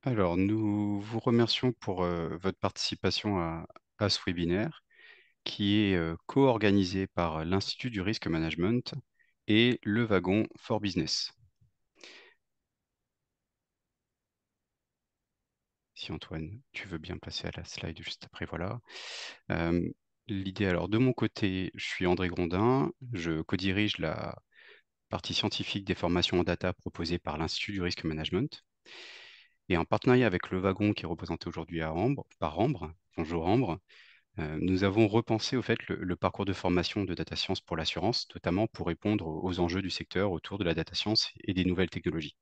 Alors, nous vous remercions pour votre participation à ce webinaire qui est co-organisé par l'Institut du Risque Management et le Wagon for Business. Si Antoine, tu veux bien passer à la slide juste après, voilà. Euh, L'idée, alors de mon côté, je suis André Grondin, je co-dirige la partie scientifique des formations en data proposées par l'Institut du Risque Management. Et en partenariat avec le Wagon qui est représenté aujourd'hui par Ambre, bonjour Ambre. Nous avons repensé au fait le parcours de formation de data science pour l'assurance, notamment pour répondre aux enjeux du secteur autour de la data science et des nouvelles technologies.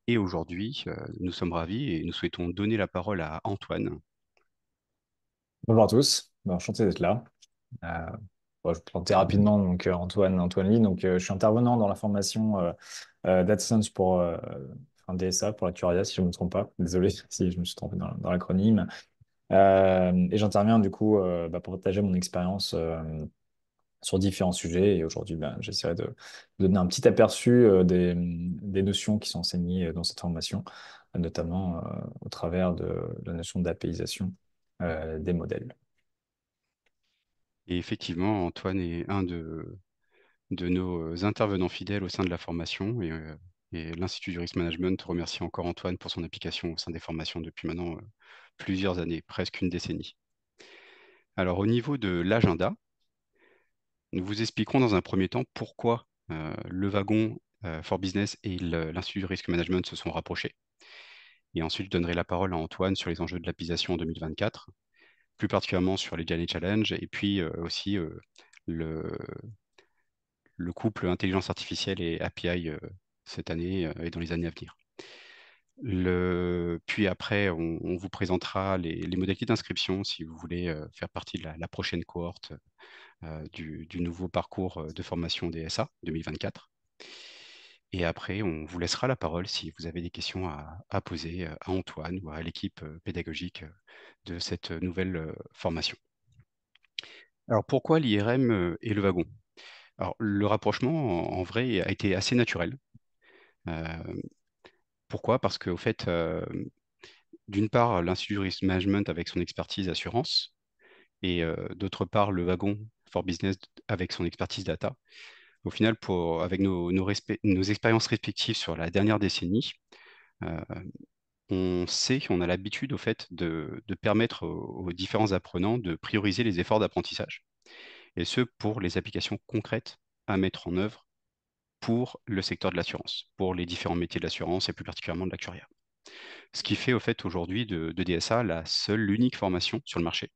Et aujourd'hui, nous sommes ravis et nous souhaitons donner la parole à Antoine. Bonjour à tous, enchanté d'être là. Euh, je vais me présenter rapidement, donc Antoine Lee. Je suis intervenant dans la formation Data Science pour un DSA pour la Curia, si je ne me trompe pas. Désolé si je me suis trompé dans l'acronyme. Et j'interviens du coup pour partager mon expérience sur différents sujets. Et aujourd'hui, j'essaierai de donner un petit aperçu des notions qui sont enseignées dans cette formation, notamment au travers de la notion d'APIisation des modèles. Et effectivement, Antoine est un de nos intervenants fidèles au sein de la formation et l'Institut du Risk Management remercie encore Antoine pour son application au sein des formations depuis maintenant plusieurs années, presque une décennie. Alors au niveau de l'agenda, nous vous expliquerons dans un premier temps pourquoi le wagon for Business et l'Institut du Risk Management se sont rapprochés. Et ensuite, je donnerai la parole à Antoine sur les enjeux de l'application en 2024, plus particulièrement sur les Journey Challenge et puis aussi le, le couple intelligence artificielle et API cette année et dans les années à venir. Puis après, on vous présentera les modalités d'inscription si vous voulez faire partie de la prochaine cohorte du nouveau parcours de formation DSA 2024. Et après, on vous laissera la parole si vous avez des questions à poser à Antoine ou à l'équipe pédagogique de cette nouvelle formation. Alors pourquoi l'IRM et le wagon? Alors le rapprochement, en vrai, a été assez naturel. Euh, Pourquoi? Parce qu'au fait, d'une part, l'Institut du Risk Management avec son expertise assurance et d'autre part, le wagon for Business avec son expertise data. Au final, avec nos expériences respectives sur la dernière décennie, euh, on sait qu'on a l'habitude au fait de permettre aux différents apprenants de prioriser les efforts d'apprentissage, et ce pour les applications concrètes à mettre en œuvre pour le secteur de l'assurance, pour les différents métiers de l'assurance et plus particulièrement de l'actuariat. Ce qui fait au fait aujourd'hui de DSA la seule, l'unique formation sur le marché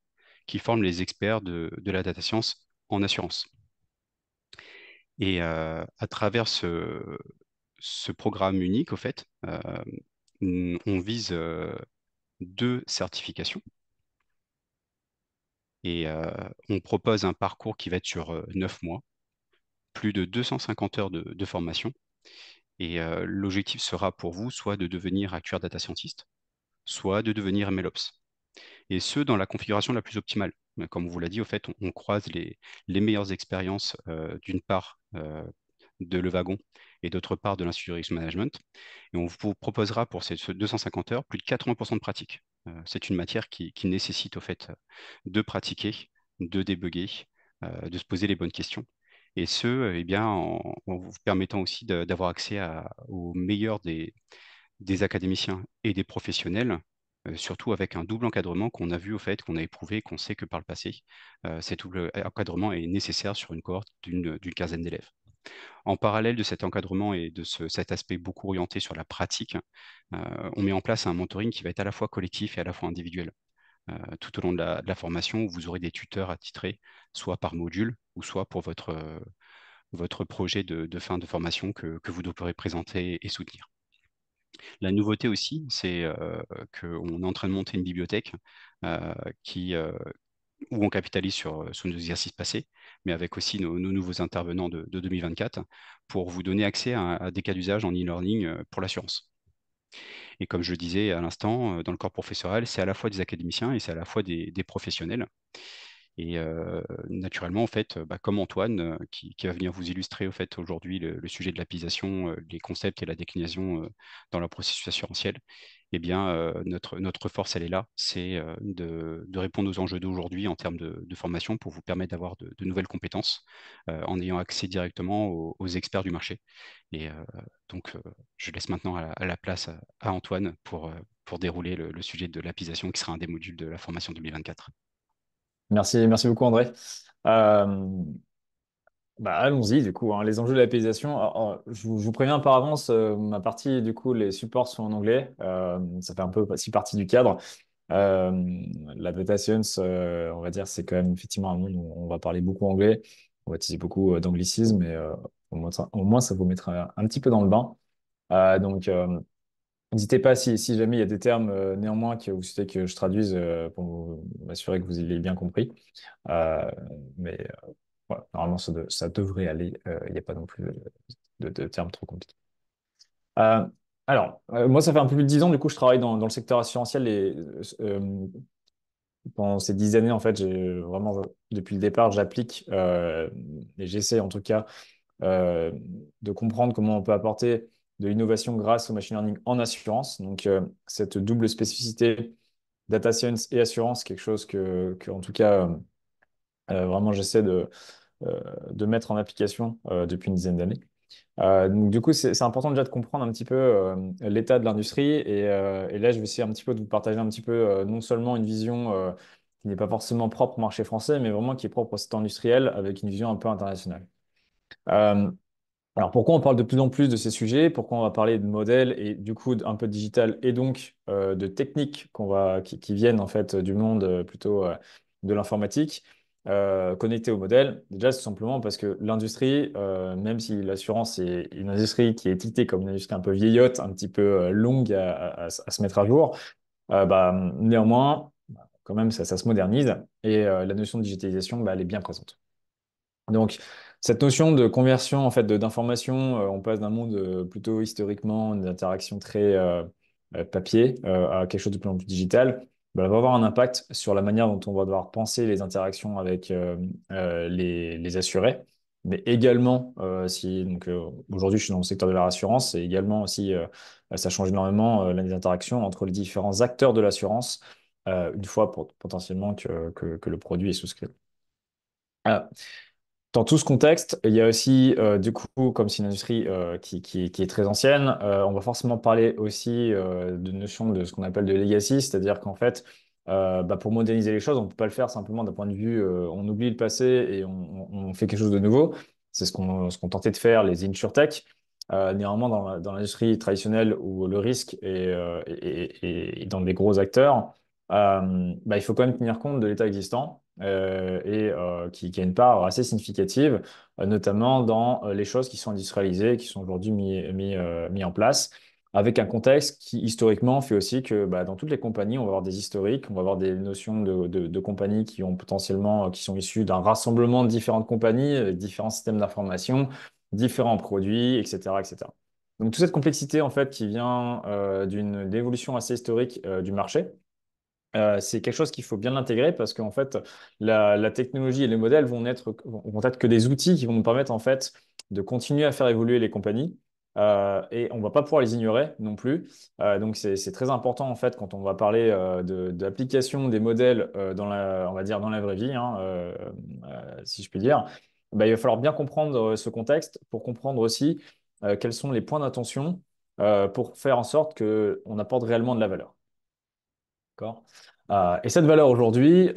qui forme les experts de la data science en assurance. Et à travers ce programme unique, au fait, on vise deux certifications et on propose un parcours qui va être sur 9 mois, plus de 250 heures de formation. Et l'objectif sera pour vous soit de devenir actuaire data scientist, soit de devenir MLOps. Et ce, dans la configuration la plus optimale. Comme on vous l'a dit, au fait, on croise les meilleures expériences, d'une part, de Le Wagon et d'autre part de l'Institut de Risk Management. Et on vous proposera pour ces 250 heures plus de 80% de pratique. C'est une matière qui nécessite au fait de pratiquer, de débugger, de se poser les bonnes questions. Et ce, eh bien, en vous permettant aussi d'avoir accès aux meilleurs des académiciens et des professionnels, surtout avec un double encadrement qu'on a vu au fait, qu'on a éprouvé, qu'on sait que par le passé, cet double encadrement est nécessaire sur une cohorte d'une quinzaine d'élèves. En parallèle de cet encadrement et de cet aspect beaucoup orienté sur la pratique, on met en place un mentoring qui va être à la fois collectif et à la fois individuel. Tout au long de la formation, où vous aurez des tuteurs attitrés, soit par module ou soit pour votre projet de fin de formation que vous devrez présenter et soutenir. La nouveauté aussi, c'est qu'on est en train de monter une bibliothèque euh, qui, où on capitalise sur nos exercices passés, mais avec aussi nos nouveaux intervenants de 2024 pour vous donner accès à des cas d'usage en e-learning pour l'assurance. Et comme je le disais à l'instant, dans le corps professoral, c'est à la fois des académiciens et c'est à la fois des professionnels. Et naturellement, en fait, comme Antoine, qui va venir vous illustrer au fait aujourd'hui le sujet de l'application, les concepts et la déclinaison dans le processus assurantiel, eh bien, notre force, elle est là, c'est de répondre aux enjeux d'aujourd'hui en termes de formation pour vous permettre d'avoir de nouvelles compétences en ayant accès directement aux experts du marché. Et donc, je laisse maintenant à la place à Antoine pour dérouler le sujet de l'application qui sera un des modules de la formation 2024. Merci beaucoup, André. Euh, allons-y, du coup, hein. Les enjeux de la paysation. Je vous préviens par avance, ma partie, du coup, les supports sont en anglais. Ça fait un peu aussi partie du cadre. Euh, la data science, on va dire, c'est quand même effectivement un monde où on va parler beaucoup anglais. On va utiliser beaucoup d'anglicisme, mais au moins, ça vous mettra un petit peu dans le bain. Donc, n'hésitez pas si jamais il y a des termes néanmoins que vous souhaitez que je traduise pour m'assurer que vous ayez bien compris. Euh, mais voilà, normalement, ça devrait aller. Il n'y a pas non plus de termes trop compliqués. Euh, moi, ça fait un peu plus de 10 ans, du coup, je travaille dans le secteur assurantiel et pendant ces 10 années, en fait, j'ai vraiment, depuis le départ, j'applique et j'essaie en tout cas euh, de comprendre comment on peut apporter de l'innovation grâce au machine learning en assurance. Donc, cette double spécificité, data science et assurance, quelque chose en tout cas, vraiment, j'essaie de mettre en application depuis une dizaine d'années. Donc, du coup, c'est important déjà de comprendre un petit peu l'état de l'industrie. Et là, je vais essayer un petit peu de vous partager un petit peu non seulement une vision qui n'est pas forcément propre au marché français, mais vraiment qui est propre au secteur industriel avec une vision un peu internationale. Euh, alors pourquoi on parle de plus en plus de ces sujets? Pourquoi on va parler de modèles et du coup un peu de digital et donc de techniques qui viennent en fait du monde plutôt de l'informatique connectées aux modèles? Déjà, c'est simplement parce que l'industrie, même si l'assurance est une industrie qui est étiquetée comme une industrie un peu vieillotte, un petit peu longue à se mettre à jour, néanmoins, quand même, ça se modernise et la notion de digitalisation, elle est bien présente. Donc, cette notion de conversion en fait d'information, on passe d'un monde plutôt historiquement d'interaction très papier à quelque chose de plus en plus digital. Elle va avoir un impact sur la manière dont on va devoir penser les interactions avec les assurés, mais également si donc aujourd'hui je suis dans le secteur de la rassurance, et également aussi ça change énormément les interactions entre les différents acteurs de l'assurance une fois potentiellement que le produit est souscrit. Euh, Dans tout ce contexte, il y a aussi, du coup, comme c'est une industrie qui est très ancienne, on va forcément parler aussi de notion de ce qu'on appelle de legacy, c'est-à-dire qu'en fait, pour moderniser les choses, on ne peut pas le faire simplement d'un point de vue, on oublie le passé et on fait quelque chose de nouveau. C'est ce qu'on tentait de faire les InsurTech. Néanmoins, dans l'industrie traditionnelle où le risque est dans des gros acteurs, il faut quand même tenir compte de l'état existant et qui a une part assez significative, notamment dans les choses qui sont industrialisées, qui sont aujourd'hui mis en place, avec un contexte qui historiquement fait aussi que dans toutes les compagnies, on va avoir des historiques, on va avoir des notions de compagnies qui ont potentiellement, qui sont issues d'un rassemblement de différentes compagnies, différents systèmes d'information, différents produits, etc., etc. Donc toute cette complexité en fait qui vient d'une évolution assez historique du marché. C'est quelque chose qu'il faut bien intégrer parce qu'en fait, la technologie et les modèles vont être que des outils qui vont nous permettre en fait de continuer à faire évoluer les compagnies. Et on ne va pas pouvoir les ignorer non plus. Donc c'est très important en fait quand on va parler d'application des modèles on va dire dans la vraie vie, hein, si je puis dire. Il va falloir bien comprendre ce contexte pour comprendre aussi quels sont les points d'attention pour faire en sorte qu'on apporte réellement de la valeur. D'accord. Et cette valeur aujourd'hui,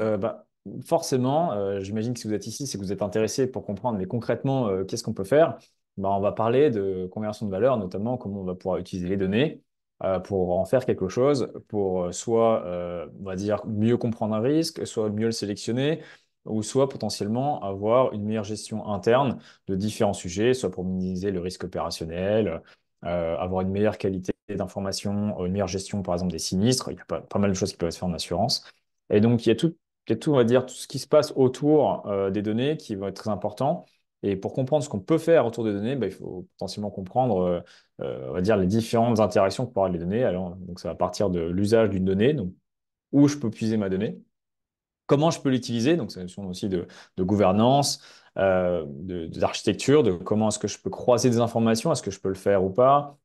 forcément, j'imagine que si vous êtes ici, c'est que vous êtes intéressé pour comprendre, mais concrètement, qu'est-ce qu'on peut faire? On va parler de conversion de valeur, notamment comment on va pouvoir utiliser les données pour en faire quelque chose, pour soit, on va dire, mieux comprendre un risque, soit mieux le sélectionner, ou soit potentiellement avoir une meilleure gestion interne de différents sujets, soit pour minimiser le risque opérationnel, avoir une meilleure qualité d'information, une meilleure gestion, par exemple, des sinistres. Il y a pas mal de choses qui peuvent se faire en assurance. Et donc, il y a tout, on va dire, tout ce qui se passe autour des données qui vont être très important. Et pour comprendre ce qu'on peut faire autour des données, il faut potentiellement comprendre, on va dire, les différentes interactions que peuvent avoir les données. Alors, donc, ça va partir de l'usage d'une donnée, donc où je peux puiser ma donnée, comment je peux l'utiliser, donc c'est une notion aussi de gouvernance, d'architecture, de comment est-ce que je peux croiser des informations, est-ce que je peux le faire ou pas,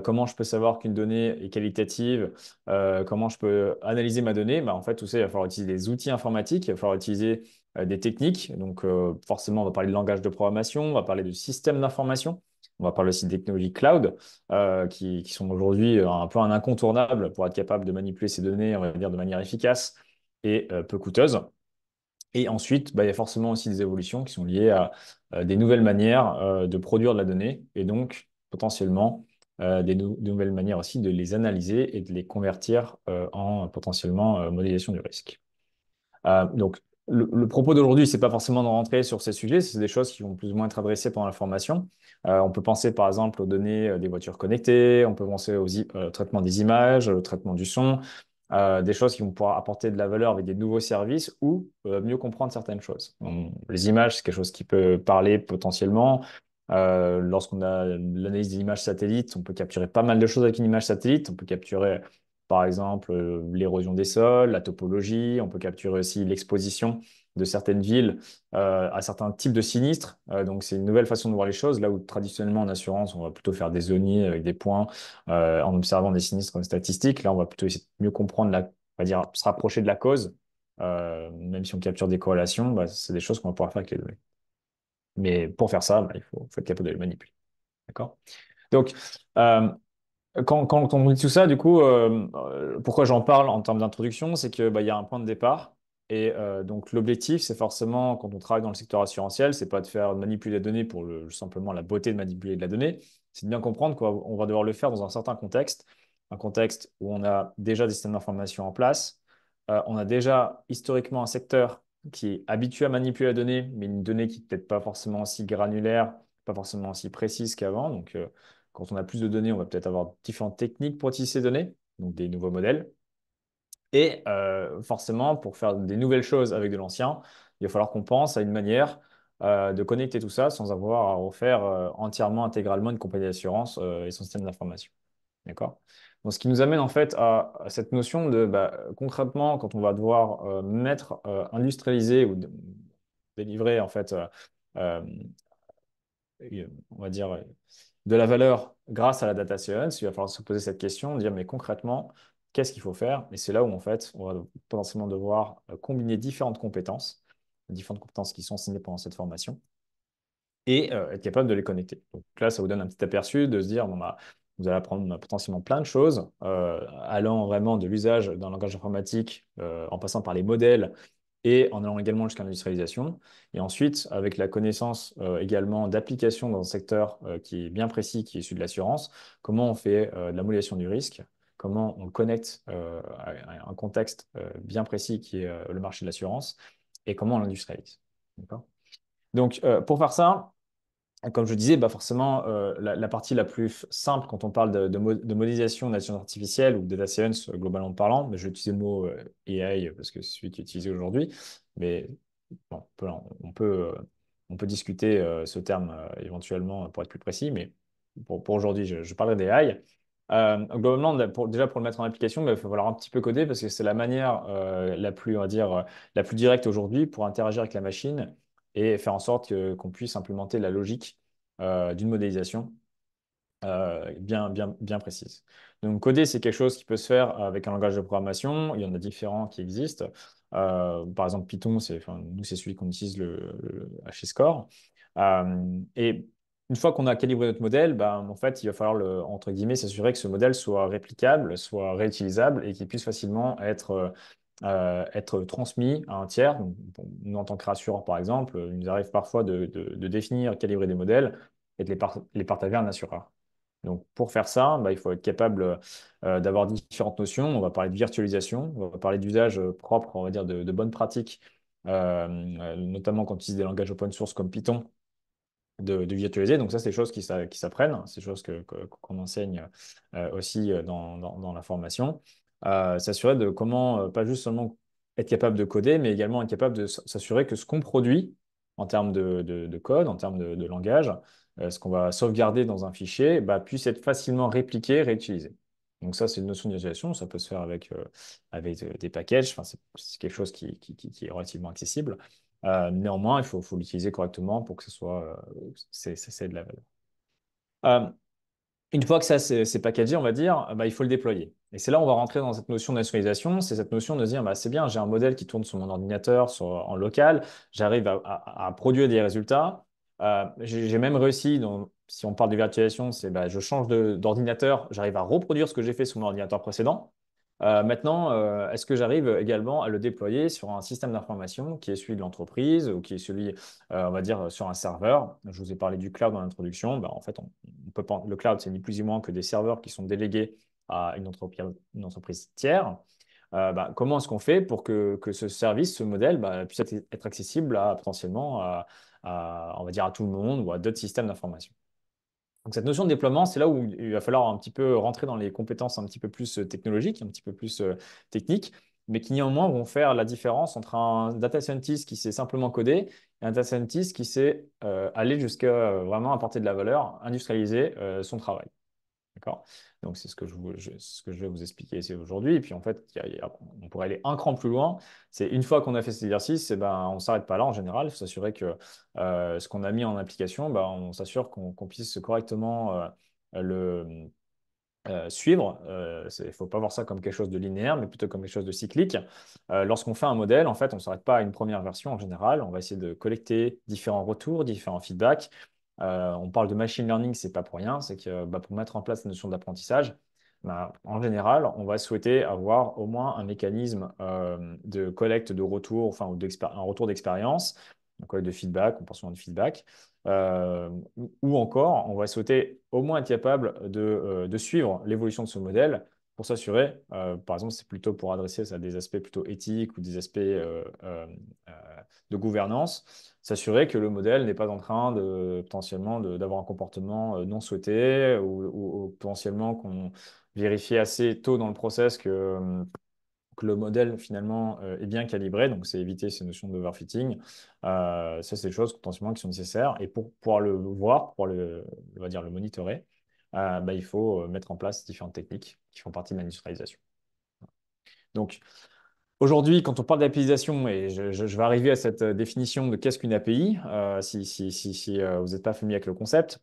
comment je peux savoir qu'une donnée est qualitative, comment je peux analyser ma donnée. Bah, en fait, tout ça, il va falloir utiliser des outils informatiques, il va falloir utiliser des techniques. Donc, forcément, on va parler de langage de programmation, on va parler de système d'information, on va parler aussi de technologies cloud, qui sont aujourd'hui un peu un incontournable pour être capable de manipuler ces données, on va dire, de manière efficace et peu coûteuse. Et ensuite, bah, il y a forcément aussi des évolutions qui sont liées à des nouvelles manières de produire de la donnée et donc potentiellement des nouvelles manières aussi de les analyser et de les convertir en potentiellement modélisation du risque. Donc, le propos d'aujourd'hui, c'est pas forcément de rentrer sur ces sujets, c'est des choses qui vont plus ou moins être adressées pendant la formation. On peut penser par exemple aux données des voitures connectées, on peut penser au traitement des images, au traitement du son, des choses qui vont pouvoir apporter de la valeur avec des nouveaux services ou mieux comprendre certaines choses. Les images, c'est quelque chose qui peut parler potentiellement. Lorsqu'on a l'analyse des images satellites, on peut capturer pas mal de choses avec une image satellite. On peut capturer par exemple l'érosion des sols, la topologie. On peut capturer aussi l'exposition de certaines villes à certains types de sinistres. Donc, c'est une nouvelle façon de voir les choses. Là où traditionnellement en assurance, on va plutôt faire des zonis avec des points en observant des sinistres statistiques. Là, on va plutôt essayer de mieux comprendre on va dire, se rapprocher de la cause. Même si on capture des corrélations, bah, c'est des choses qu'on va pouvoir faire avec les données. Mais pour faire ça, bah, faut être capable de les manipuler. D'accord? Donc, euh, quand on dit tout ça, du coup, pourquoi j'en parle en termes d'introduction, c'est que bah, il y a un point de départ. Et donc l'objectif, c'est forcément, quand on travaille dans le secteur assurantiel, c'est pas de faire manipuler la donnée pour simplement la beauté de manipuler de la donnée, c'est de bien comprendre qu'on va devoir le faire dans un certain contexte, un contexte où on a déjà des systèmes d'information en place, on a déjà historiquement un secteur qui est habitué à manipuler la donnée, mais une donnée qui n'est peut-être pas forcément aussi granulaire, pas forcément aussi précise qu'avant. Donc, quand on a plus de données, on va peut-être avoir différentes techniques pour utiliser ces données, donc des nouveaux modèles. Et forcément, pour faire des nouvelles choses avec de l'ancien, il va falloir qu'on pense à une manière de connecter tout ça sans avoir à refaire entièrement, intégralement une compagnie d'assurance et son système d'information. D'accord? Donc, ce qui nous amène en fait à cette notion de bah, concrètement, quand on va devoir industrialiser ou délivrer en fait euh, on va dire, de la valeur grâce à la data science, il va falloir se poser cette question, dire mais concrètement, qu'est-ce qu'il faut faire? Et c'est là où en fait, on va potentiellement devoir combiner différentes compétences qui sont enseignées pendant cette formation et être capable de les connecter. Donc là, ça vous donne un petit aperçu de se dire, bon, bah, vous allez apprendre potentiellement plein de choses, allant vraiment de l'usage d'un langage informatique, en passant par les modèles et en allant également jusqu'à l'industrialisation. Et ensuite, avec la connaissance également d'application dans un secteur qui est bien précis, qui est celui de l'assurance, comment on fait de la modélisation du risque, comment on le connecte à un contexte bien précis qui est le marché de l'assurance, et comment on l'industrialise. D'accord. Donc, pour faire ça, comme je disais, bah forcément, la partie la plus simple quand on parle de modélisation d'intelligence artificielle ou de data science globalement parlant, mais je vais utiliser le mot AI parce que c'est celui qui est utilisé aujourd'hui, mais bon, on peut discuter ce terme éventuellement pour être plus précis, mais pour aujourd'hui, je parlerai d'AI. Globalement, déjà pour le mettre en application, bah, il va falloir un petit peu coder parce que c'est la manière la plus, on va dire, la plus directe aujourd'hui pour interagir avec la machine et faire en sorte qu'on puisse implémenter la logique d'une modélisation bien précise. Donc, coder, c'est quelque chose qui peut se faire avec un langage de programmation. Il y en a différents qui existent. Par exemple, Python, nous, c'est celui qu'on utilise chez Score. Et une fois qu'on a calibré notre modèle, ben, en fait, il va falloir, entre guillemets, s'assurer que ce modèle soit réplicable, soit réutilisable et qu'il puisse facilement être transmis à un tiers. Donc, bon, nous, en tant que rassureur, par exemple, il nous arrive parfois de définir, calibrer des modèles et de les partager à un assureur. Donc, pour faire ça, bah, il faut être capable d'avoir différentes notions. On va parler de virtualisation, on va parler d'usage propre, on va dire, de bonnes pratiques, notamment quand on utilise des langages open source comme Python, de virtualiser. Donc, ça, c'est des choses qui s'apprennent, c'est des choses qu'on enseigne aussi dans la formation. S'assurer de comment, pas juste seulement être capable de coder, mais également être capable de s'assurer que ce qu'on produit en termes de code, en termes de langage, ce qu'on va sauvegarder dans un fichier, bah, puisse être facilement répliqué, réutilisé. Donc ça, c'est une notion d'utilisation. Ça peut se faire avec des packages. Enfin, c'est quelque chose qui est relativement accessible. Néanmoins, faut l'utiliser correctement pour que ce soit, c'est de la valeur. Euh, Une fois que ça c'est packagé, on va dire, bah, il faut le déployer. Et c'est là où on va rentrer dans cette notion d'industrialisation. C'est cette notion de se dire, bah, c'est bien, j'ai un modèle qui tourne sur mon ordinateur, en local, j'arrive à produire des résultats. J'ai même réussi, si on parle de virtualisation, c'est bah, je change d'ordinateur, j'arrive à reproduire ce que j'ai fait sur mon ordinateur précédent. Maintenant, est-ce que j'arrive également à le déployer sur un système d'information qui est celui de l'entreprise ou qui est celui, on va dire, sur un serveur? Je vous ai parlé du cloud dans l'introduction. Ben, en fait, on peut pas, le cloud, c'est ni plus ni moins que des serveurs qui sont délégués à une entreprise tiers. Comment est-ce qu'on fait pour que ce service, ce modèle, puisse être accessible à potentiellement on va dire, à tout le monde ou à d'autres systèmes d'information? Donc, cette notion de déploiement, c'est là où il va falloir un petit peu rentrer dans les compétences un petit peu plus technologiques, un petit peu plus techniques, mais qui néanmoins vont faire la différence entre un data scientist qui sait simplement coder et un data scientist qui sait aller jusqu'à vraiment apporter de la valeur, industrialiser son travail. D'accord? Donc, c'est ce que ce que je vais vous expliquer ici aujourd'hui. Et puis, en fait, on pourrait aller un cran plus loin. C'est une fois qu'on a fait cet exercice, eh ben, on ne s'arrête pas là en général. Il faut s'assurer que ce qu'on a mis en application, ben, on s'assure qu'on puisse correctement le suivre. Il ne faut pas voir ça comme quelque chose de linéaire, mais plutôt comme quelque chose de cyclique. Lorsqu'on fait un modèle, en fait, on ne s'arrête pas à une première version en général. On va essayer de collecter différents retours, différents feedbacks. On parle de machine learning, c'est pas pour rien. C'est que pour mettre en place la notion d'apprentissage, en général, on va souhaiter avoir au moins un mécanisme de collecte de retours, enfin, un retour d'expérience, un collecte de feedback, on pense souvent de feedback. Ou encore, on va souhaiter au moins être capable de suivre l'évolution de ce modèle pour s'assurer, par exemple, c'est plutôt pour adresser ça à des aspects plutôt éthiques ou des aspects euh, de gouvernance, s'assurer que le modèle n'est pas en train de potentiellement d'avoir un comportement non souhaité ou potentiellement qu'on vérifie assez tôt dans le process que le modèle finalement est bien calibré, donc c'est éviter ces notions d'overfitting. Ça, c'est des choses potentiellement qui sont nécessaires. Et pour pouvoir le voir, pour on va dire le monitorer, il faut mettre en place différentes techniques qui font partie de l'industrialisation. Donc aujourd'hui, quand on parle d'APIisation, et je vais arriver à cette définition de qu'est-ce qu'une API, si vous n'êtes pas familier avec le concept,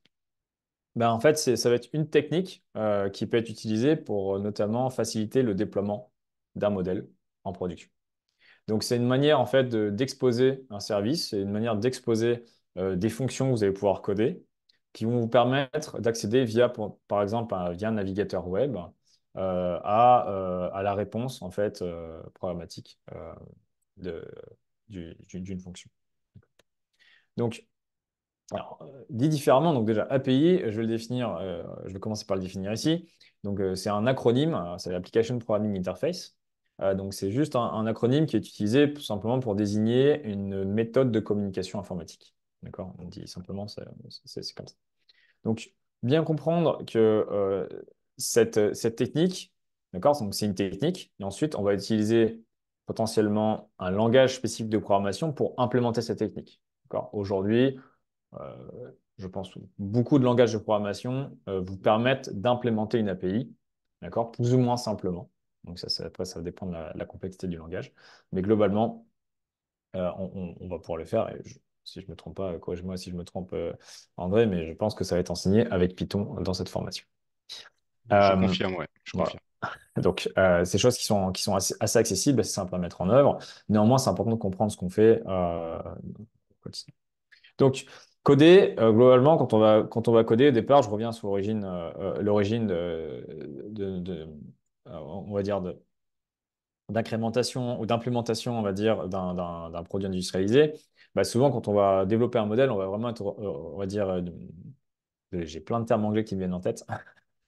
en fait, ça va être une technique qui peut être utilisée pour notamment faciliter le déploiement d'un modèle en production. Donc, c'est une manière en fait d'exposer un service, c'est une manière d'exposer des fonctions que vous allez pouvoir coder qui vont vous permettre d'accéder par exemple, via un navigateur web à la réponse en fait programmatique de- d'une fonction. Donc, alors, dit différemment, donc déjà API, je vais le définir, je vais commencer par le définir ici. Donc, c'est un acronyme, c'est l'Application Programming Interface. Donc, c'est juste un acronyme qui est utilisé tout simplement pour désigner une méthode de communication informatique. D'accord? On dit simplement, c'est comme ça. Donc, bien comprendre que cette technique, d'accord? Donc, c'est une technique, et ensuite, on va utiliser potentiellement un langage spécifique de programmation pour implémenter cette technique. D'accord? Aujourd'hui, je pense que beaucoup de langages de programmation vous permettent d'implémenter une API, d'accord, plus ou moins simplement. Donc après, ça dépend de la complexité du langage. Mais globalement, on va pouvoir le faire. Et si je ne me trompe pas, corrige-moi si je me trompe, André, mais je pense que ça va être enseigné avec Python dans cette formation. Je Euh, confirme, ouais, je voilà. confirme. Donc, ces choses qui sont assez accessibles, assez simples à mettre en œuvre. Néanmoins, c'est important de comprendre ce qu'on fait au quotidien. Donc, coder, globalement, quand on va coder, au départ, je reviens sur l'origine on va dire, d'incrémentation ou d'implémentation, on va dire, d'un produit industrialisé. Souvent, quand on va développer un modèle, on va vraiment être, on va dire, j'ai plein de termes anglais qui me viennent en tête.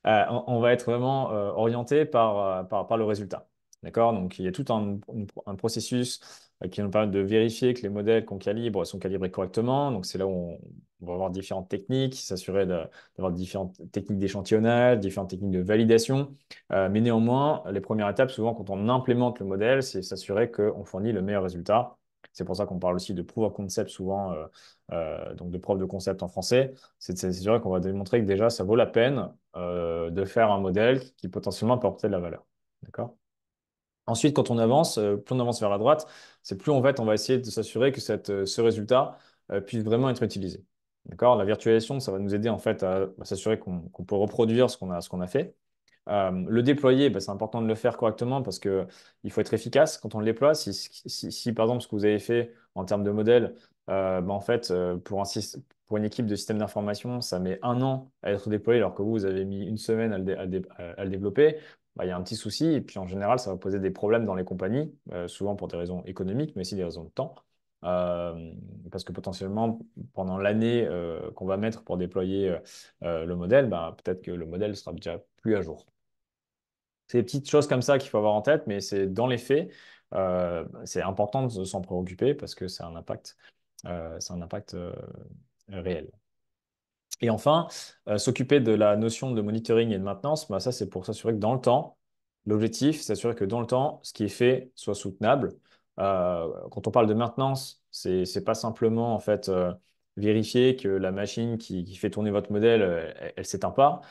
On va être vraiment orienté par le résultat. D'accord? Donc, il y a tout un processus qui nous permet de vérifier que les modèles qu'on calibre sont calibrés correctement. Donc, c'est là où on va avoir différentes techniques, s'assurer d'avoir différentes techniques d'échantillonnage, différentes techniques de validation. Mais néanmoins, les premières étapes, souvent, quand on implémente le modèle, c'est s'assurer qu'on fournit le meilleur résultat. C'est pour ça qu'on parle aussi de proof of concept, souvent, donc de preuve de concept en français. C'est de s'assurer qu'on va démontrer que déjà, ça vaut la peine de faire un modèle qui potentiellement peut apporter de la valeur. D'accord? Ensuite, quand on avance, plus on avance vers la droite, c'est plus en fait, on va essayer de s'assurer que ce résultat puisse vraiment être utilisé. D'accord? La virtualisation, ça va nous aider en fait à s'assurer qu'on peut reproduire ce qu'on a fait. Le déployer, bah, c'est important de le faire correctement parce que il faut être efficace quand on le déploie. Si, par exemple ce que vous avez fait en termes de modèle, bah, en fait, pour une équipe de système d'information, ça met un an à être déployé alors que vous avez mis une semaine à le développer, bah, il y a un petit souci. Et puis en général, ça va poser des problèmes dans les compagnies, souvent pour des raisons économiques, mais aussi des raisons de temps. Euh, Parce que potentiellement, pendant l'année qu'on va mettre pour déployer le modèle, bah, peut-être que le modèle sera déjà plus à jour. C'est des petites choses comme ça qu'il faut avoir en tête, mais c'est dans les faits, c'est important de s'en préoccuper parce que c'est un impact réel. Et enfin, s'occuper de la notion de monitoring et de maintenance, bah, ça c'est pour s'assurer que dans le temps, l'objectif, c'est s'assurer que dans le temps, ce qui est fait soit soutenable. Quand on parle de maintenance, c'est pas simplement en fait vérifier que la machine qui fait tourner votre modèle, elle s'éteint pas,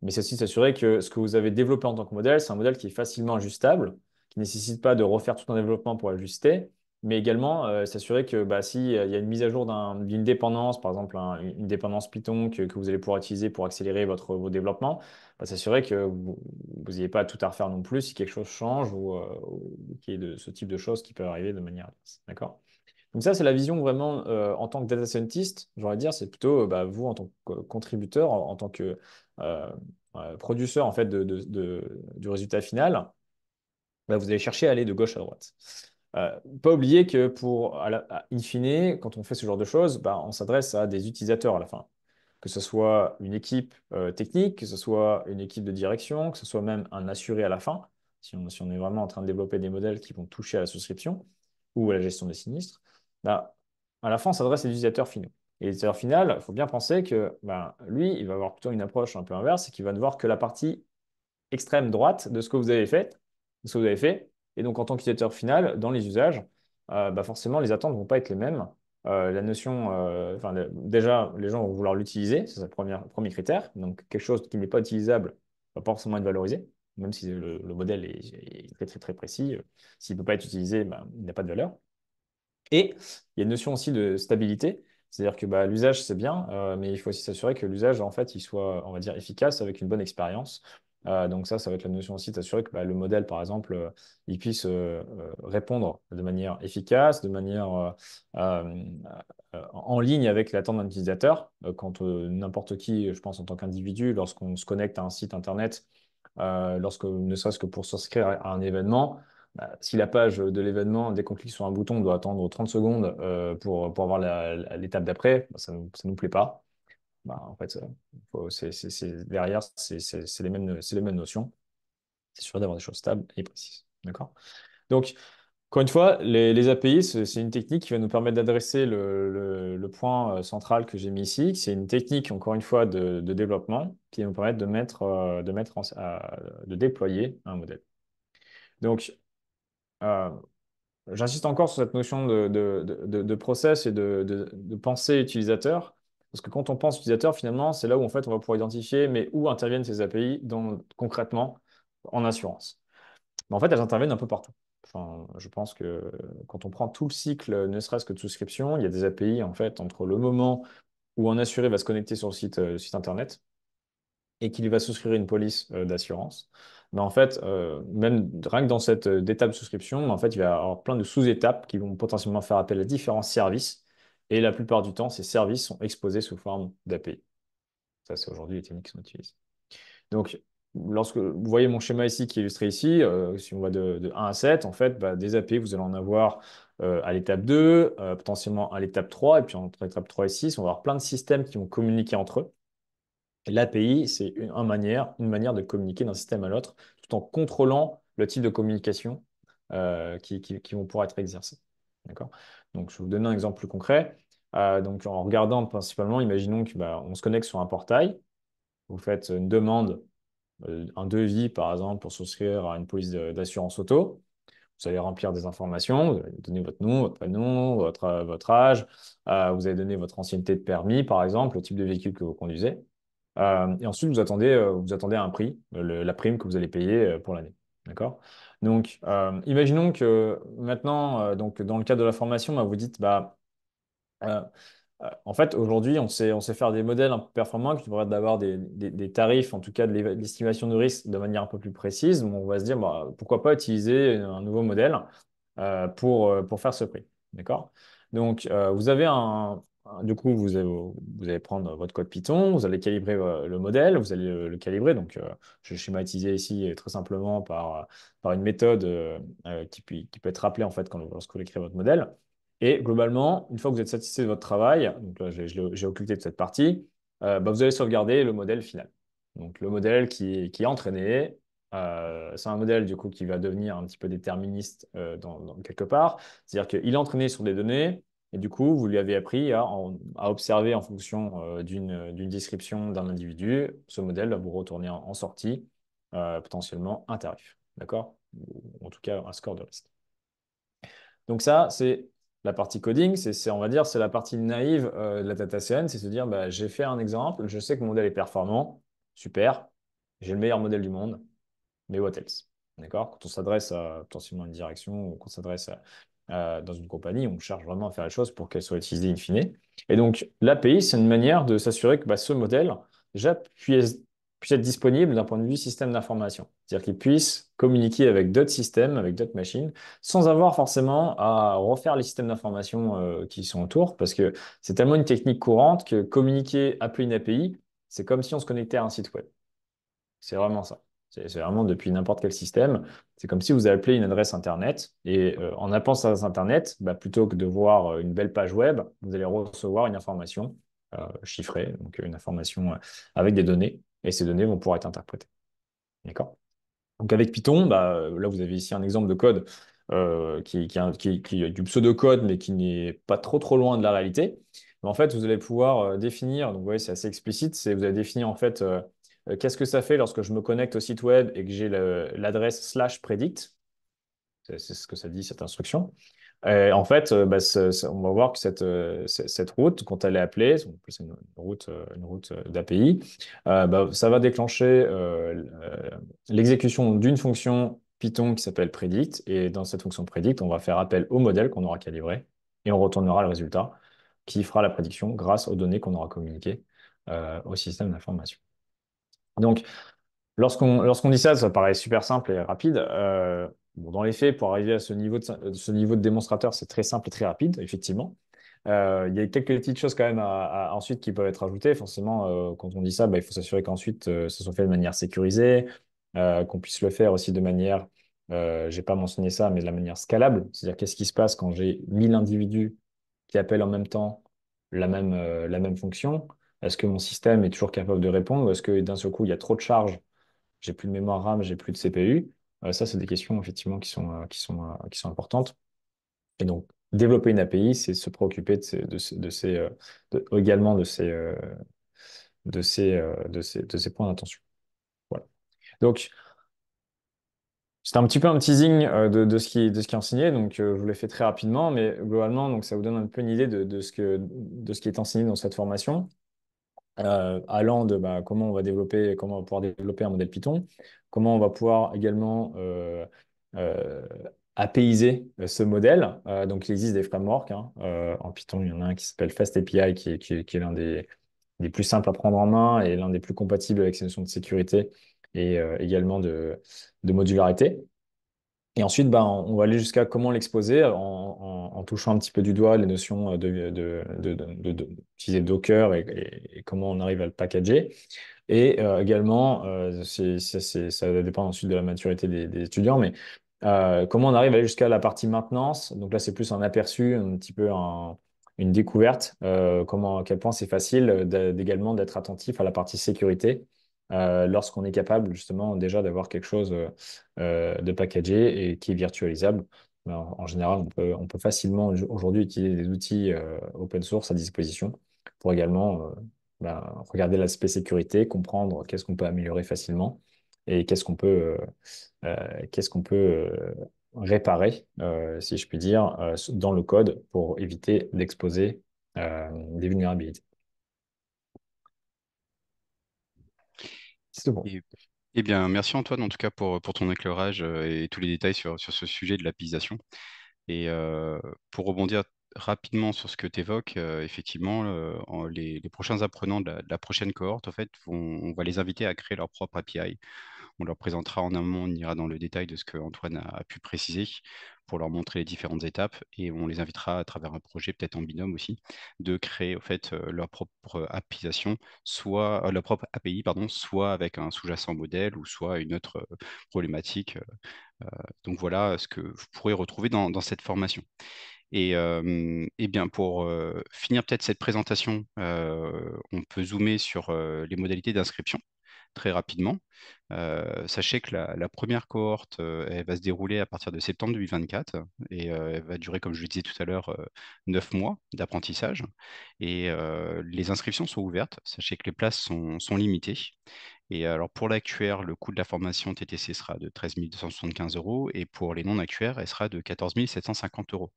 mais c'est aussi s'assurer que ce que vous avez développé en tant que modèle, c'est un modèle qui est facilement ajustable, qui ne nécessite pas de refaire tout un développement pour l'ajuster, mais également s'assurer que bah, si, il y a une mise à jour d'une dépendance, par exemple une dépendance Python que vous allez pouvoir utiliser pour accélérer vos développements, bah, s'assurer que vous n'ayez pas tout à refaire non plus si quelque chose change ou qu'il y ait de ce type de choses qui peuvent arriver de manière adverse. D'accord? Donc ça, c'est la vision vraiment en tant que data scientist, j'aurais dire, c'est plutôt bah, vous en tant que contributeur, en tant que euh, producteur en fait, du résultat final bah, vous allez chercher à aller de gauche à droite. Pas oublier que in fine, quand on fait ce genre de choses, bah, on s'adresse à des utilisateurs à la fin. Que ce soit une équipe technique, que ce soit une équipe de direction, que ce soit même un assuré à la fin, si on est vraiment en train de développer des modèles qui vont toucher à la souscription ou à la gestion des sinistres, bah, à la fin, on s'adresse à des utilisateurs finaux. Et l'utilisateur final, il faut bien penser que bah, lui, il va avoir plutôt une approche un peu inverse, c'est qu'il va ne voir que la partie extrême droite de ce que vous avez fait, de ce que vous avez fait. Et donc, en tant qu'utilisateur final, dans les usages, bah forcément, les attentes ne vont pas être les mêmes. La notion, enfin, déjà, les gens vont vouloir l'utiliser, c'est le premier critère. Donc, quelque chose qui n'est pas utilisable va pas forcément être valorisé, même si le modèle est très, très, très précis. S'il ne peut pas être utilisé, bah, il n'a pas de valeur. Et il y a une notion aussi de stabilité, c'est-à-dire que bah, l'usage, c'est bien, mais il faut aussi s'assurer que l'usage, en fait, il soit, on va dire, efficace avec une bonne expérience. Donc ça va être la notion aussi de s'assurer que bah, le modèle, par exemple, il puisse répondre de manière efficace, de manière en ligne avec l'attente d'un utilisateur. Quand n'importe qui, je pense en tant qu'individu, lorsqu'on se connecte à un site Internet, ne serait-ce que pour s'inscrire à un événement, bah, si la page de l'événement, dès qu'on clique sur un bouton, on doit attendre 30 secondes pour avoir l'étape d'après, bah, ça ne nous plaît pas. Bah, en fait, derrière, c'est les mêmes notions. C'est sûr d'avoir des choses stables et précises. D'accord? Donc, encore une fois, les API, c'est une technique qui va nous permettre d'adresser le point central que j'ai mis ici. C'est une technique, encore une fois, de développement qui va nous permettre de déployer un modèle. Donc, euh, j'insiste encore sur cette notion de process et de pensée utilisateur, parce que quand on pense utilisateur, finalement, c'est là où en fait on va pouvoir identifier mais où interviennent ces API concrètement en assurance. Mais en fait, elles interviennent un peu partout. Enfin, je pense que quand on prend tout le cycle, ne serait-ce que de souscription, il y a des API en fait entre le moment où un assuré va se connecter sur le site internet et qu'il va souscrire une police d'assurance, mais en fait, même rien que dans cette étape de souscription, en fait, il va y avoir plein de sous-étapes qui vont potentiellement faire appel à différents services. Et la plupart du temps, ces services sont exposés sous forme d'API. Ça, c'est aujourd'hui les techniques qui sont utilisées. Donc, lorsque vous voyez mon schéma ici qui est illustré ici, si on va de 1 à 7, en fait, bah, des API, vous allez en avoir à l'étape 2, potentiellement à l'étape 3, et puis entre l'étape 3 et 6, on va avoir plein de systèmes qui vont communiquer entre eux. L'API, c'est une manière de communiquer d'un système à l'autre, tout en contrôlant le type de communication qui vont pouvoir être exercés. D'accord? Donc, je vais vous donner un exemple plus concret. Donc, en regardant principalement, imaginons que bah, on se connecte sur un portail. Vous faites une demande, un devis, par exemple, pour souscrire à une police d'assurance auto. Vous allez remplir des informations, vous allez donner votre nom, votre prénom, votre âge, vous allez donner votre ancienneté de permis, par exemple, le type de véhicule que vous conduisez. Et ensuite, vous attendez un prix, la prime que vous allez payer pour l'année. D'accord? Donc, imaginons que maintenant, donc, dans le cadre de la formation, bah, vous dites, bah, euh, En fait, aujourd'hui, on sait faire des modèles un peu performants qui permettent d'avoir des tarifs, en tout cas de l'estimation de risque de manière un peu plus précise. On va se dire, bah, pourquoi pas utiliser un nouveau modèle pour faire ce prix. D'accord? Donc, vous avez du coup, vous allez prendre votre code Python, vous allez calibrer le modèle, vous allez le calibrer. Donc, je vais schématiser ici très simplement par une méthode qui peut être rappelée en fait lorsque vous écrivez votre modèle. Et globalement, une fois que vous êtes satisfait de votre travail, donc là, j'ai occulté de cette partie, bah, vous allez sauvegarder le modèle final. Donc le modèle qui est entraîné, c'est un modèle du coup qui va devenir un petit peu déterministe quelque part. C'est-à-dire qu'il est entraîné sur des données et du coup, vous lui avez appris à observer en fonction d'une description d'un individu. Ce modèle va vous retourner en sortie potentiellement un tarif. D'accord? Ou en tout cas un score de risque. Donc ça, c'est la partie coding, on va dire, c'est la partie naïve de la data science, c'est se dire, bah, j'ai fait un exemple, je sais que mon modèle est performant, super, j'ai le meilleur modèle du monde, mais what else? D'accord? Quand on s'adresse à potentiellement une direction ou qu'on s'adresse dans une compagnie, on cherche vraiment à faire les choses pour qu'elles soient utilisées in fine. Et donc, l'API, c'est une manière de s'assurer que bah, ce modèle, déjà, puisse être disponible d'un point de vue système d'information. C'est-à-dire qu'il puisse communiquer avec d'autres systèmes, avec d'autres machines, sans avoir forcément à refaire les systèmes d'information qui sont autour, parce que c'est tellement une technique courante que communiquer, appeler une API, c'est comme si on se connectait à un site web. C'est vraiment ça. C'est vraiment depuis n'importe quel système. C'est comme si vous appelez une adresse Internet et en appelant cette adresse Internet, bah, plutôt que de voir une belle page web, vous allez recevoir une information chiffrée, donc une information avec des données et ces données vont pouvoir être interprétées. D'accord? Donc avec Python, bah, là vous avez ici un exemple de code qui est du pseudo-code mais qui n'est pas trop loin de la réalité. Mais en fait, vous allez pouvoir définir, donc vous voyez, c'est assez explicite, vous allez définir en fait qu'est-ce que ça fait lorsque je me connecte au site web et que j'ai l'adresse slash predict. C'est ce que ça dit, cette instruction. Et en fait, bah, on va voir que cette route, quand elle est appelée, c'est une route d'API, bah, ça va déclencher l'exécution d'une fonction Python qui s'appelle predict. Et dans cette fonction predict, on va faire appel au modèle qu'on aura calibré et on retournera le résultat qui fera la prédiction grâce aux données qu'on aura communiquées au système d'information. Donc, lorsqu'on dit ça, ça paraît super simple et rapide. Bon, dans les faits, pour arriver à ce niveau de démonstrateur, c'est très simple et très rapide, effectivement. Il y a quelques petites choses quand même ensuite qui peuvent être ajoutées. Forcément, quand on dit ça, bah, il faut s'assurer qu'ensuite, ce soit fait de manière sécurisée, qu'on puisse le faire aussi de manière, j'ai pas mentionné ça, mais de la manière scalable. C'est-à-dire, qu'est-ce qui se passe quand j'ai 1000 individus qui appellent en même temps la même fonction? Est-ce que mon système est toujours capable de répondre ou est-ce que d'un seul coup, il y a trop de charges, j'ai plus de mémoire RAM, j'ai plus de CPU. Ça, c'est des questions effectivement qui sont importantes. Et donc, développer une API, c'est se préoccuper également de ces points d'attention. Voilà. Donc, c'était un petit peu un teasing de ce qui est enseigné. Donc, je vous l'ai fait très rapidement, mais globalement, donc, ça vous donne un peu une idée de ce qui est enseigné dans cette formation. Allant de bah, comment on va pouvoir développer un modèle Python, comment on va pouvoir également euh, apaiser ce modèle. Donc, il existe des frameworks hein. En Python, il y en a un qui s'appelle FastAPI, qui est l'un des plus simples à prendre en main et l'un des plus compatibles avec ces notions de sécurité et également de modularité. Et ensuite, ben, on va aller jusqu'à comment l'exposer en touchant un petit peu du doigt les notions d'utiliser Docker et comment on arrive à le packager. Et également, ça va dépendre ensuite de la maturité des étudiants, mais comment on arrive à aller jusqu'à la partie maintenance. Donc là, c'est plus un aperçu, un petit peu une découverte, à quel point c'est facile également d'être attentif à la partie sécurité lorsqu'on est capable justement déjà d'avoir quelque chose de packagé et qui est virtualisable. En général, on peut facilement aujourd'hui utiliser des outils open source à disposition pour également regarder l'aspect sécurité, comprendre qu'est-ce qu'on peut améliorer facilement et qu'est-ce qu'on peut réparer, si je puis dire, dans le code pour éviter d'exposer des vulnérabilités. C'est tout bon. Et, eh bien, merci Antoine, en tout cas, pour ton éclairage et tous les détails sur ce sujet de l'application. Et pour rebondir rapidement sur ce que tu évoques, effectivement, les prochains apprenants de la prochaine cohorte, en fait, on va les inviter à créer leur propre API. On leur présentera en amont, on ira dans le détail de ce que Antoine a pu préciser pour leur montrer les différentes étapes et on les invitera à travers un projet, peut-être en binôme aussi, de créer en fait leur propre application, soit leur propre API, pardon, soit avec un sous-jacent modèle ou soit une autre problématique. Donc voilà ce que vous pourrez retrouver dans cette formation. Et bien pour finir peut-être cette présentation, on peut zoomer sur les modalités d'inscription très rapidement. Sachez que la première cohorte, elle va se dérouler à partir de septembre 2024 et elle va durer, comme je le disais tout à l'heure, 9 mois d'apprentissage. Et les inscriptions sont ouvertes. Sachez que les places sont limitées. Et alors pour l'actuaire, le coût de la formation TTC sera de 13 275 euros et pour les non-actuaires, elle sera de 14 750 euros.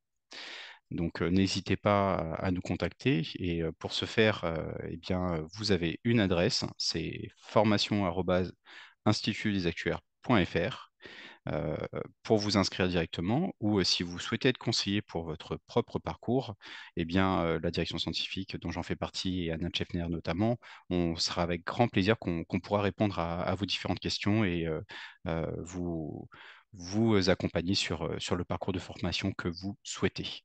Donc, n'hésitez pas à nous contacter. Et pour ce faire, eh bien, vous avez une adresse, c'est formation@institutdesactuaires.fr pour vous inscrire directement. Ou si vous souhaitez être conseillé pour votre propre parcours, eh bien, la direction scientifique dont j'en fais partie et Anna Tchefner notamment, on sera avec grand plaisir qu'on pourra répondre à vos différentes questions et vous accompagner sur le parcours de formation que vous souhaitez.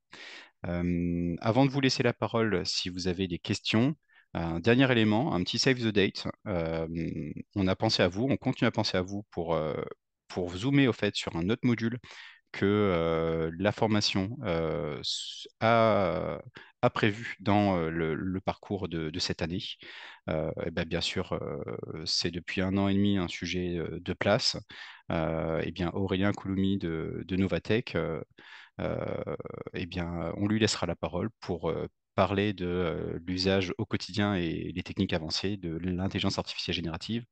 Avant de vous laisser la parole, si vous avez des questions, un dernier élément, un petit save the date. On a pensé à vous, on continue à penser à vous pour zoomer au fait sur un autre module que la formation a prévu dans le parcours de cette année. Et ben, bien sûr, c'est depuis 1 an et demi un sujet de place. Et bien, Aurélien Couloumi de Novatech eh bien, on lui laissera la parole pour parler de l'usage au quotidien et les techniques avancées de l'intelligence artificielle générative,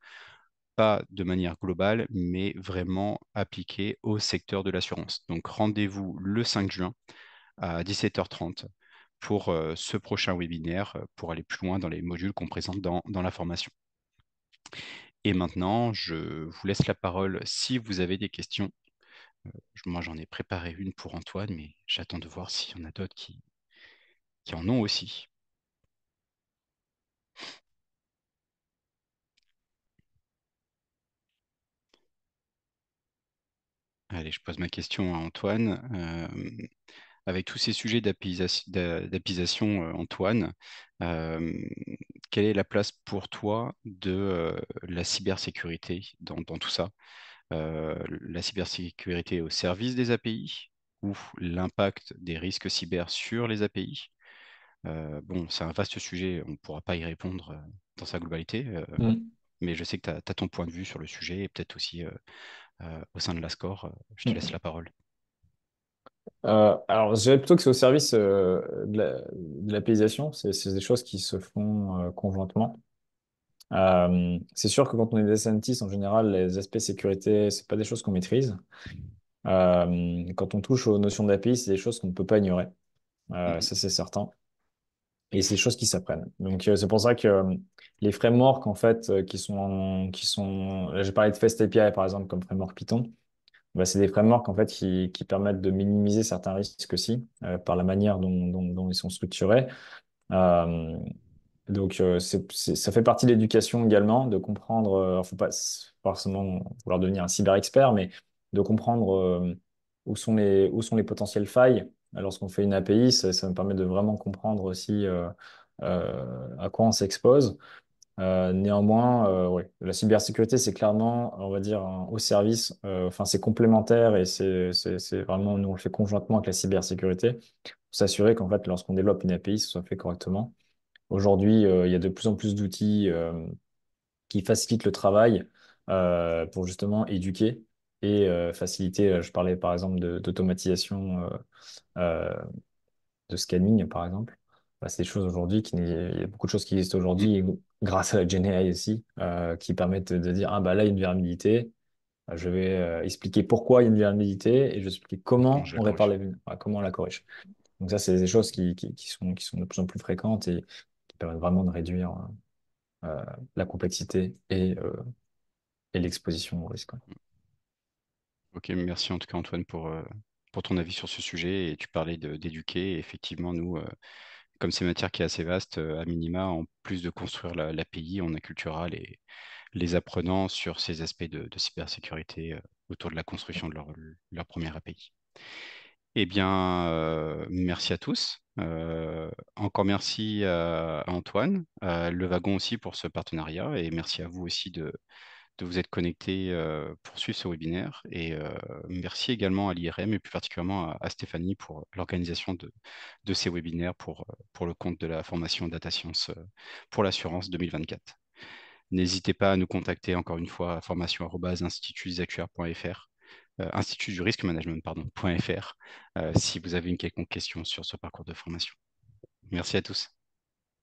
pas de manière globale, mais vraiment appliquée au secteur de l'assurance. Donc, rendez-vous le 5 juin à 17h30 pour ce prochain webinaire, pour aller plus loin dans les modules qu'on présente dans la formation. Et maintenant, je vous laisse la parole si vous avez des questions. Moi, j'en ai préparé une pour Antoine, mais j'attends de voir s'il y en a d'autres qui en ont aussi. Allez, je pose ma question à Antoine. Avec tous ces sujets d'apisation, Antoine, euh, quelle est la place pour toi de la cybersécurité dans tout ça? La cybersécurité au service des API ou l'impact des risques cyber sur les API? Bon, c'est un vaste sujet, on ne pourra pas y répondre dans sa globalité, Mm. mais je sais que tu as ton point de vue sur le sujet et peut-être aussi au sein de la score. Je te laisse Mm. la parole. Alors, je dirais plutôt que c'est au service de la paysation. C'est des choses qui se font conjointement. C'est sûr que quand on est des scientists, en général, les aspects sécurité, c'est pas des choses qu'on maîtrise. Quand on touche aux notions d'API, c'est des choses qu'on ne peut pas ignorer. Mhm, Ça, c'est certain. Et c'est des choses qui s'apprennent. Donc, c'est pour ça que les frameworks, en fait, là, j'ai parlé de Fast API, par exemple, comme framework Python. Bah, c'est des frameworks, en fait, qui permettent de minimiser certains risques aussi, par la manière dont ils sont structurés. Euh, ça fait partie de l'éducation également, de comprendre, faut pas forcément vouloir devenir un cyber-expert, mais de comprendre où sont les potentielles failles. Lorsqu'on fait une API, ça me permet de vraiment comprendre aussi à quoi on s'expose. Néanmoins, ouais, la cybersécurité, c'est clairement, on va dire, au service, enfin, c'est complémentaire et c'est vraiment, nous, on le fait conjointement avec la cybersécurité pour s'assurer qu'en fait, lorsqu'on développe une API, ce soit fait correctement. Aujourd'hui, il y a de plus en plus d'outils qui facilitent le travail pour justement éduquer et faciliter. Je parlais par exemple d'automatisation euh, de scanning, par exemple. Bah, c'est des choses aujourd'hui il y a beaucoup de choses qui existent mhm. aujourd'hui grâce à la GenAI aussi qui permettent de dire ah bah là il y a une vulnérabilité. Je vais expliquer pourquoi il y a une vulnérabilité et je vais expliquer Comment comment je la on répare corrige? comment on la corrige. Donc ça, c'est des choses qui sont de plus en plus fréquentes et qui permettent vraiment de réduire la complexité et l'exposition au risque. Ok, merci en tout cas Antoine pour pour ton avis sur ce sujet. Et tu parlais d'éduquer. Et effectivement, nous, comme c'est une matière qui est assez vaste, à minima, en plus de construire l'API, on acculturera les apprenants sur ces aspects de cybersécurité autour de la construction de leur première API. Eh bien, merci à tous. Encore merci à Antoine, à Le Wagon aussi pour ce partenariat et merci à vous aussi de vous être connectés pour suivre ce webinaire. Et merci également à l'IRM et plus particulièrement à Stéphanie pour l'organisation de ces webinaires pour le compte de la formation Data Science pour l'assurance 2024. N'hésitez pas à nous contacter encore une fois à formation@institutdesactuaires.fr, Institut du risque management, pardon, .fr, si vous avez une quelconque question sur ce parcours de formation. Merci à tous.